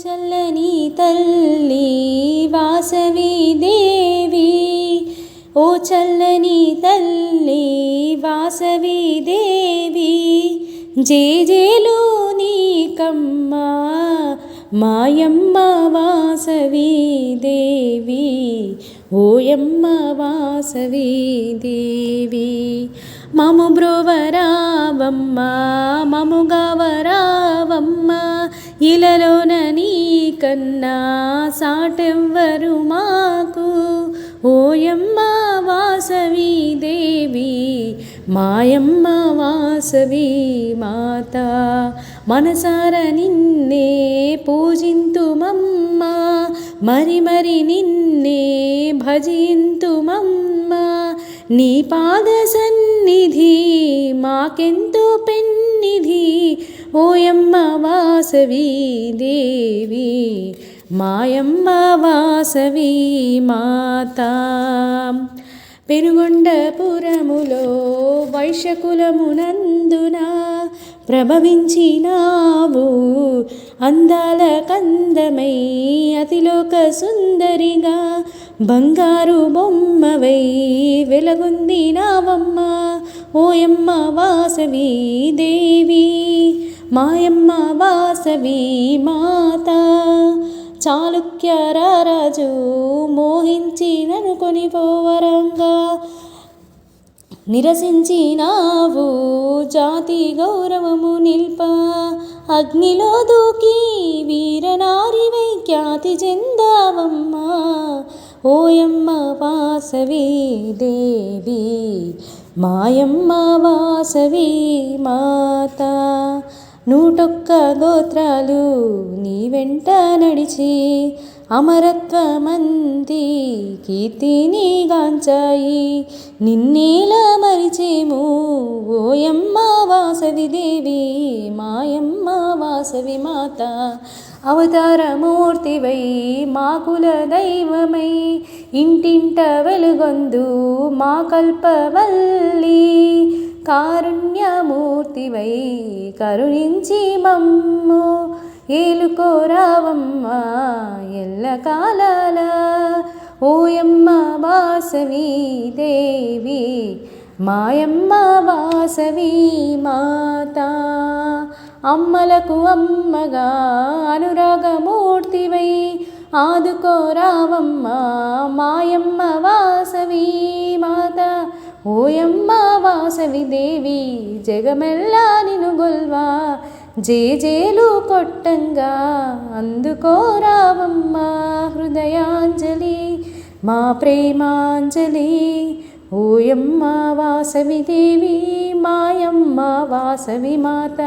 చల్లని తల్లి వాసవి దేవి, ఓ చల్లని తల్లి వాసవి దేవి, జేజేలు నీకమ్మా మాయమ్మ వాసవి దేవి, ఓయమ్మ వాసవి దేవి. మము బ్రోవరావమ్మ మము గవరావమ్మ, ఇలలోన నీకన్నా సాటెవ్వరు మాకు, ఓయమ్మ వాసవి దేవి మాయమ్మ వాసవి మాత. మనసార నిన్నే పూజింతుమమ్మ, మరి మరి నిన్నే భజింతుమమ్మ, నీ పాద సన్నిధి మాకెంతో పెన్నిధి, ఓయమ్మ వాసవి దేవి మాయమ్మ వాసవి మాత. పెనుగొండపురములో వైశ్యకులమునందున ప్రభవించినావు, అందాల కందమై అతిలోక సుందరిగా, బంగారు బొమ్మవై వెలగొందినావమ్మ, ఓయమ్మ వాసవి దేవి మాయమ్మ వాసవి మాత. చాళుక్య రారాజు మోహించి నన్ను కొనిపోవరంగా, నిరసించినావు జాతి గౌరవము నిల్ప, అగ్నిలో దూకి వీరనారివై ఖ్యాతి చెందావమ్మా, ఓయమ్మ వాసవి దేవి మాయమ్మ వాసవి మాత. 101 గోత్రాలు నీ వెంట నడిచి అమరత్వమంది కీర్తిని గాంచాయి, నిన్నేలా మరిచేము ఓయమ్మ వాసవి దేవి మాయమ్మ వాసవి మాత. అవతారమూర్తివై మా కుల దైవమై ఇంటింట వెలుగొందు మా కల్పవల్లి, కారుణ్యమూర్తివై కరుణించి మమ్ము ఏలుకోరావమ్మ ఎల్లకాలాల, ఓయమ్మ వాసవి దేవి మాయమ్మ వాసవి మాత. అమ్మలకు అమ్మగా అనురాగమూర్తివై ఆదుకోరావమ్మ మాయమ్మ వాసవి మాత, ఓయమ్మ వాసవి దేవి జగమెల్లా నిను గొల్వా, జేజేలు కొట్టంగా అందుకోరావమ్మ హృదయాంజలి మా ప్రేమాంజలి, ఓయమ్మ వాసవి దేవి మాయమ్మ వాసవి మాత.